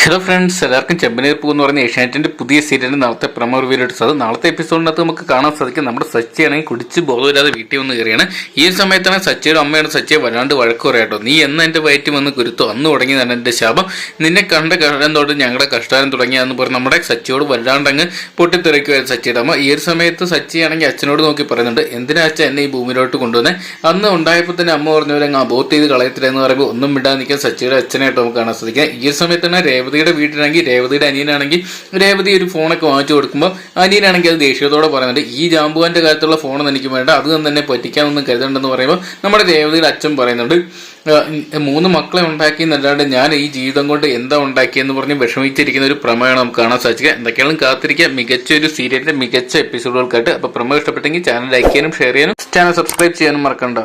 Hello friends, എല്ലാവർക്കും ചെമ്പനീർ പൂ എന്ന് പറയുന്ന ഏഷ്യാനെറ്റിന്റെ പുതിയ സീരിയലിന്റെ നാളത്തെ പ്രമോ റിവ്യൂ എടുത്തത്. നാളത്തെ എപ്പിസോഡിനകത്ത് നമുക്ക് കാണാൻ സാധിക്കും നമ്മുടെ സച്ചിയാണെങ്കിൽ കുടിച്ച് ബോധമില്ലാതെ വീട്ടിൽ വന്ന് കയറിയാണ്. ഈ സമയത്താണ് സച്ചിയുടെ അമ്മയാണ് സച്ചിയെ വല്ലാണ്ട് വഴക്ക് പറയാട്ടോ. നീ എന്ന് എന്റെ വയറ്റിൽ വന്ന് കുരുത്തോ, അന്ന് തുടങ്ങിയതാണ് എന്റെ ശാപം. നിന്നെ കണ്ട കഷ്ടം തൊട്ട് ഞങ്ങളുടെ കഷ്ടകാലം തുടങ്ങിയാന്ന് പറഞ്ഞ് നമ്മുടെ സച്ചിയോട് വല്ലാണ്ടങ്ങ് പൊട്ടിത്തെറിക്കുമായിരുന്നു സച്ചിയുടെ അമ്മ. ഈ ഒരു സമയത്ത് സച്ചിയാണെങ്കിൽ അച്ഛനോട് നോക്കി പറയുന്നുണ്ട്, എന്തിനാ അച്ഛൻ എന്നെ ഈ ഭൂമിയിലോട്ട് കൊണ്ടുവന്നേ? അന്ന് ഉണ്ടായപ്പോൾ തന്നെ അമ്മ പറഞ്ഞവരങ്ങ് അബോട്ട് ചെയ്ത് കളയത്തില്ല എന്ന് പറയുമ്പോൾ ഒന്നും വിടാൻ നിൽക്കാൻ സച്ചിയുടെ അച്ഛനായിട്ട് നമുക്ക് കാണാൻ സാധിക്കാം. ഈ ഒരു സമയത്താണ് രേവതിയുടെ വീട്ടിലാണെങ്കിൽ രേവതിയുടെ അനിയനാണെങ്കിൽ രേവതി ഒരു ഫോണൊക്കെ വാങ്ങിച്ചു കൊടുക്കുമ്പോൾ അനിയനാണെങ്കിൽ അത് ദേഷ്യത്തോടെ പറയുന്നുണ്ട്, ഈ ജാമ്പുവാന്റെ കാര്യത്തുള്ള ഫോണൊന്നും എനിക്ക് വേണ്ട, അത് തന്നെ പറ്റിക്കാമെന്ന് കരുതണ്ടെന്ന് പറയുമ്പോൾ നമ്മുടെ രേവതിയുടെ അച്ഛൻ പറയുന്നുണ്ട്, 3 മക്കളെ ഉണ്ടാക്കി എന്നല്ലാണ്ട് ഞാൻ ഈ ജീവിതം കൊണ്ട് എന്താ ഉണ്ടാക്കിയെന്ന് പറഞ്ഞ് വിഷമിച്ചിരിക്കുന്ന ഒരു പ്രമേയാണ് നമുക്ക് കാണാൻ സാധിക്കുക. എന്തൊക്കെയാണ് കാത്തിരിക്കുക മികച്ച ഒരു സീരിയലിന്റെ മികച്ച എപ്പിസോഡുകൾക്കായിട്ട്. അപ്പോൾ പ്രമേയം ഇഷ്ടപ്പെട്ടെങ്കിൽ ചാനൽ ലൈക്ക് ചെയ്യാനും ഷെയർ ചെയ്യാനും ചാനൽ സബ്സ്ക്രൈബ് ചെയ്യാനും മറക്കണ്ട.